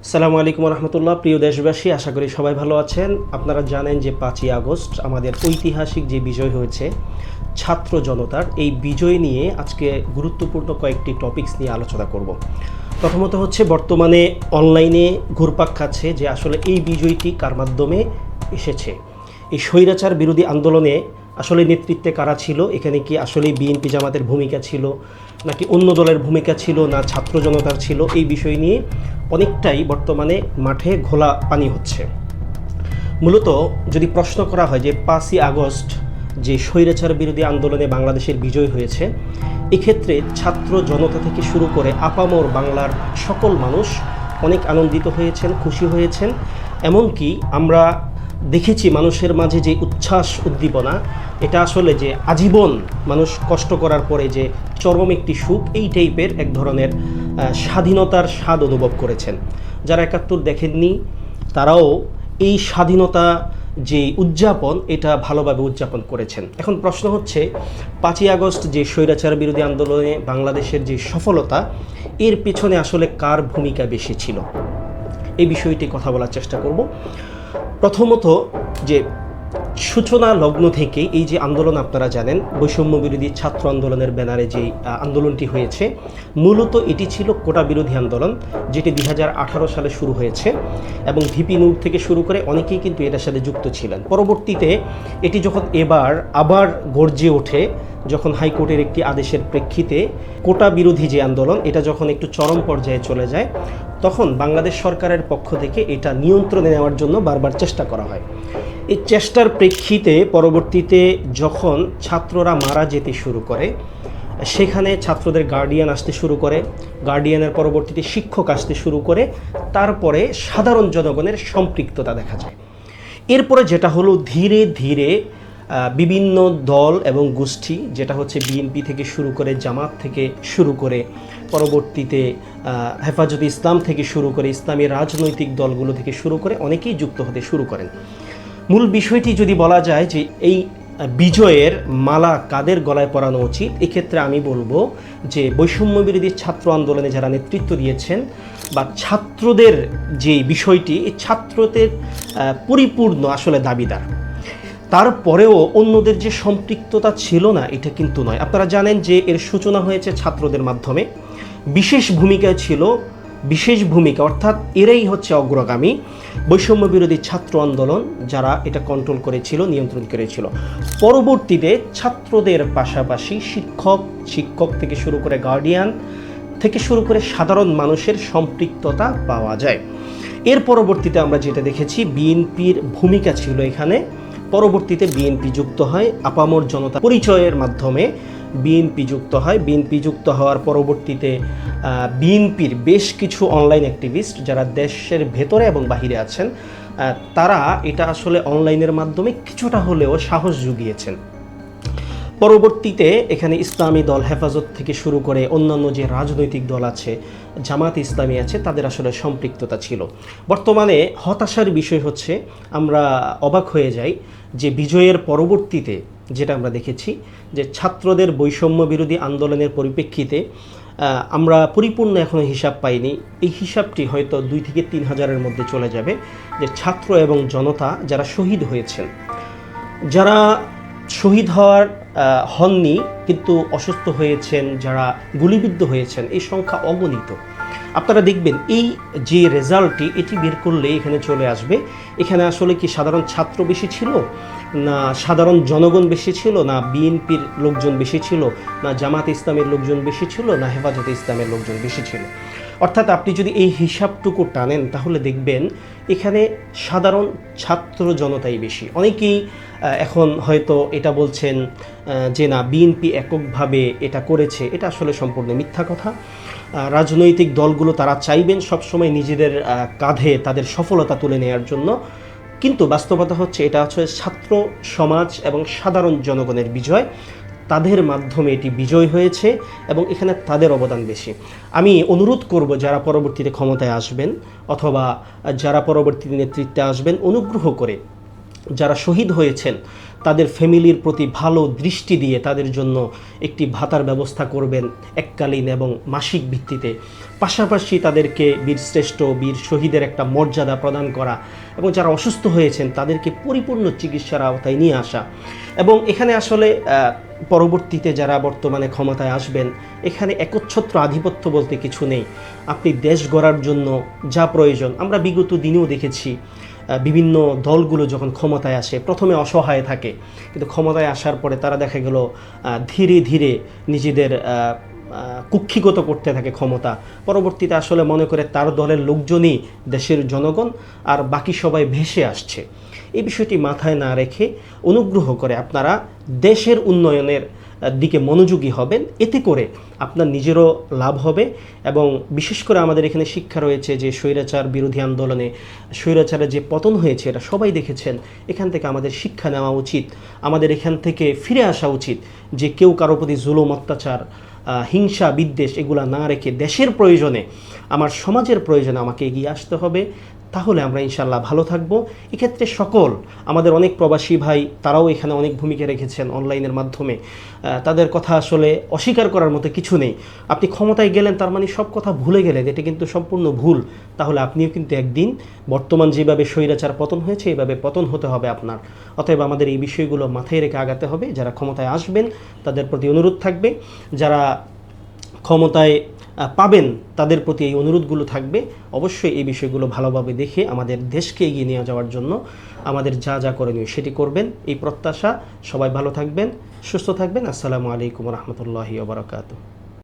আসসালামু আলাইকুম রহমতুল্লাহ। প্রিয় দেশবাসী, আশা করি সবাই ভালো আছেন। আপনারা জানেন যে 5ই আগস্ট আমাদের ঐতিহাসিক যে বিজয় হয়েছে ছাত্র জনতার, এই বিজয় নিয়ে আজকে গুরুত্বপূর্ণ কয়েকটি টপিকস নিয়ে আলোচনা করব। প্রথমত হচ্ছে বর্তমানে অনলাইনে ঘুরপাক খাচ্ছে যে আসলে এই বিজয়টি কার মাধ্যমে এসেছে। এই স্বৈরাচার বিরোধী আন্দোলনে আসলে নেতৃত্বে কারা ছিল, এখানে কি আসলে বিএনপি জামাতের ভূমিকা ছিল নাকি অন্য দলের ভূমিকা ছিল, না ছাত্র জনতার ছিল, এই বিষয় নিয়ে অনেকটাই বর্তমানে মাঠে ঘোলা পানি হচ্ছে। মূলত যদি প্রশ্ন করা হয় যে 5ই আগস্ট যে স্বৈরাচার বিরোধী আন্দোলনে বাংলাদেশের বিজয় হয়েছে, এক্ষেত্রে ছাত্র জনতা থেকে শুরু করে আপামর বাংলার সকল মানুষ অনেক আনন্দিত হয়েছেন, খুশি হয়েছেন। এমনকি আমরা দেখেছি মানুষের মাঝে যে উচ্ছ্বাস উদ্দীপনা, এটা আসলে যে আজীবন মানুষ কষ্ট করার পরে যে চরম একটি সুখ, এই টাইপের এক ধরনের স্বাধীনতার স্বাদ অনুভব করেছেন। যারা 71 দেখেননি তারাও এই স্বাধীনতা যে উদযাপন, এটা ভালোভাবে উদযাপন করেছেন। এখন প্রশ্ন হচ্ছে 5ই আগস্ট যে স্বৈরাচার বিরোধী আন্দোলনে বাংলাদেশের যে সফলতা, এর পেছনে আসলে কার ভূমিকা বেশি ছিল, এই বিষয়টি কথা বলার চেষ্টা করব। প্রথমত যে সূচনা লগ্ন থেকে এই যে আন্দোলন, আপনারা জানেন বৈষম্য বিরোধী ছাত্র আন্দোলনের ব্যানারে যে আন্দোলনটি হয়েছে, মূলত এটি ছিল কোটা বিরোধী আন্দোলন, যেটি 2018 সালে শুরু হয়েছে এবং ভিপি নূর থেকে শুরু করে অনেকেই কিন্তু এটার সাথে যুক্ত ছিলেন। পরবর্তীতে এটি যখন আবার গর্জে ওঠে, যখন হাইকোর্টের একটি আদেশের প্রেক্ষিতে কোটা বিরোধী যে আন্দোলন, এটা যখন একটু চরম পর্যায়ে চলে যায়, তখন বাংলাদেশ সরকারের পক্ষ থেকে এটা নিয়ন্ত্রণে নেওয়ার জন্য বারবার চেষ্টা করা হয়। এই চেষ্টার প্রেক্ষিতে পরবর্তীতে যখন ছাত্ররা মারা যেতে শুরু করে, সেখানে ছাত্রদের গার্ডিয়ান আসতে শুরু করে, গার্ডিয়ানের পরবর্তীতে শিক্ষক আসতে শুরু করে, তারপরে সাধারণ জনগণের সম্পৃক্ততা দেখা যায়। এরপরে যেটা হলো ধীরে ধীরে বিভিন্ন দল এবং গোষ্ঠী, যেটা হচ্ছে বিএনপি থেকে শুরু করে, জামাত থেকে শুরু করে, পরবর্তীতে হেফাজতে ইসলাম থেকে শুরু করে, ইসলামী রাজনৈতিক দলগুলো থেকে শুরু করে অনেকেই যুক্ত হতে শুরু করেন। মূল বিষয়টি যদি বলা যায় যে এই বিজয়ের মালা কাদের গলায় পরানো উচিত, এক্ষেত্রে আমি বলবো যে বৈষম্য বিরোধী ছাত্র আন্দোলনে যারা নেতৃত্ব দিয়েছেন বা ছাত্রদের যে বিষয়টি, এই ছাত্রদের পরিপূর্ণ আসলে দাবিদার। তারপরেও অন্যদের যে সম্পৃক্ততা ছিল না, এটা কিন্তু নয়। আপনারা জানেন যে এর সূচনা হয়েছে ছাত্রদের মাধ্যমে, বিশেষ ভূমিকায় ছিল, বিশেষ ভূমিকা অর্থাৎ এরাই হচ্ছে অগ্রগামী বৈষম্য বিরোধী ছাত্র আন্দোলন, যারা এটা কন্ট্রোল করেছিল, নিয়ন্ত্রণ করেছিল। পরবর্তীতে ছাত্রদের পাশাপাশি শিক্ষক থেকে শুরু করে গার্ডিয়ান থেকে শুরু করে সাধারণ মানুষের সম্পৃক্ততা পাওয়া যায়। এর পরবর্তীতে আমরা যেটা দেখেছি, বিএনপির ভূমিকা ছিল এখানে। পরবর্তীতে বিএনপি যুক্ত হয়, আপামর জনতা পরিচয়ের মাধ্যমে বিএনপি যুক্ত হয়। বিএনপি যুক্ত হওয়ার পরবর্তীতে বিএনপির বেশ কিছু অনলাইন অ্যাক্টিভিস্ট যারা দেশের ভেতরে এবং বাহিরে আছেন, তারা এটা আসলে অনলাইনের মাধ্যমে কিছুটা হলেও সাহস জুগিয়েছেন। পরবর্তীতে এখানে ইসলামী দল হেফাজত থেকে শুরু করে অন্যান্য যে রাজনৈতিক দল আছে, জামাত ইসলামী আছে, তাদের আসলে সম্পৃক্ততা ছিল। বর্তমানে হতাশার বিষয় হচ্ছে, আমরা অবাক হয়ে যাই যে বিজয়ের পরবর্তীতে যেটা আমরা দেখেছি যে ছাত্রদের বৈষম্য বিরোধী আন্দোলনের পরিপ্রেক্ষিতে আমরা পরিপূর্ণ এখনও হিসাব পাইনি। এই হিসাবটি হয়তো 2 থেকে 3 হাজারের মধ্যে চলে যাবে, যে ছাত্র এবং জনতা যারা শহীদ হয়েছেন, যারা শহীদ হননি কিন্তু অসুস্থ হয়েছেন, যারা গুলিবিদ্ধ হয়েছেন, এই সংখ্যা অগণিত। আপনারা দেখবেন এই যে রেজাল্টটি, এটি বের করলে এখানে চলে আসবে এখানে আসলে কি সাধারণ ছাত্র বেশি ছিল, না সাধারণ জনগণ বেশি ছিল, না বিএনপির লোকজন বেশি ছিল, না জামাত ইসলামের লোকজন বেশি ছিল, না হেফাজতে ইসলামের লোকজন বেশি ছিল। অর্থাৎ আপনি যদি এই হিসাবটুকু টানেন, তাহলে দেখবেন এখানে সাধারণ ছাত্র জনতাই বেশি। অনেকেই এখন হয়তো এটা বলছেন যে না, বিএনপি এককভাবে এটা করেছে, এটা আসলে সম্পূর্ণ মিথ্যা কথা। রাজনৈতিক দলগুলো তারা চাইবেন সবসময় নিজেদের কাঁধে তাদের সফলতা তুলে নেওয়ার জন্য, কিন্তু বাস্তবতা হচ্ছে এটা হচ্ছে ছাত্র সমাজ এবং সাধারণ জনগণের বিজয়। তাদের মাধ্যমে এটি বিজয় হয়েছে এবং এখানে তাদের অবদান বেশি। আমি অনুরোধ করব যারা পরবর্তীতে ক্ষমতায় আসবেন অথবা যারা পরবর্তীতে নেতৃত্বে আসবেন, অনুগ্রহ করে যারা শহীদ হয়েছেন তাদের ফ্যামিলির প্রতি ভালো দৃষ্টি দিয়ে তাদের জন্য একটি ভাতার ব্যবস্থা করবেন এককালীন এবং মাসিক ভিত্তিতে। পাশাপাশি তাদেরকে বীরশ্রেষ্ঠ বীর শহীদের একটা মর্যাদা প্রদান করা এবং যারা অসুস্থ হয়েছেন তাদেরকে পরিপূর্ণ চিকিৎসার আওতায় নিয়ে আসা। এবং এখানে আসলে পরবর্তীতে যারা বর্তমানে ক্ষমতায় আসবেন, এখানে একচ্ছত্র আধিপত্য বলতে কিছু নেই। আপনি দেশ গড়ার জন্য যা প্রয়োজন, আমরা বিগত দিনেও দেখেছি বিভিন্ন দলগুলো যখন ক্ষমতায় আসে প্রথমে অসহায় থাকে, কিন্তু ক্ষমতায় আসার পরে তারা দেখা গেল ধীরে ধীরে নিজেদের কুক্ষিগত করতে থাকে ক্ষমতা। পরবর্তীতে আসলে মনে করে তার দলের লোকজনই দেশের জনগণ, আর বাকি সবাই ভেসে আসছে। এই বিষয়টি মাথায় না রেখে অনুগ্রহ করে আপনারা দেশের উন্নয়নের দিকে মনোযোগী হবেন, এতে করে আপনার নিজেরও লাভ হবে। এবং বিশেষ করে আমাদের এখানে শিক্ষা রয়েছে যে স্বৈরাচার বিরোধী আন্দোলনে স্বৈরাচারের যে পতন হয়েছে এটা সবাই দেখেছেন। এখান থেকে আমাদের শিক্ষা নেওয়া উচিত, আমাদের এখান থেকে ফিরে আসা উচিত যে কেউ কারো প্রতি জুলুম অত্যাচার হিংসা বিদ্বেষ এগুলা না রেখে দেশের প্রয়োজনে, আমার সমাজের প্রয়োজনে আমাকে এগিয়ে আসতে হবে। তাহলে আমরা ইনশাল্লাহ ভালো থাকব। এক্ষেত্রে সকল আমাদের অনেক প্রবাসী ভাই তারাও এখানে অনেক ভূমিকা রেখেছেন অনলাইনের মাধ্যমে। তাদের কথা আসলে অস্বীকার করার মতো কিছু নেই। আপনি ক্ষমতায় গেলেন তার মানে সব কথা ভুলে গেলেন, এটা কিন্তু সম্পূর্ণ ভুল। তাহলে আপনিও কিন্তু একদিন বর্তমান যেভাবে স্বৈরাচার পতন হয়েছে এইভাবে পতন হতে হবে আপনার। অতএব আমাদের এই বিষয়গুলো মাথায় রেখে আগাতে হবে। যারা ক্ষমতায় আসবেন তাদের প্রতি অনুরোধ থাকবে, যারা ক্ষমতায় পাবেন তাদের প্রতি এই অনুরোধগুলো থাকবে। অবশ্যই এই বিষয়গুলো ভালোভাবে দেখে আমাদের দেশকে এগিয়ে নিয়ে যাওয়ার জন্য আমাদের যা যা করণীয় সেটি করবেন, এই প্রত্যাশা। সবাই ভালো থাকবেন, সুস্থ থাকবেন। আসসালামু আলাইকুম রহমতুল্লাহি ওয়া বারাকাতুহু।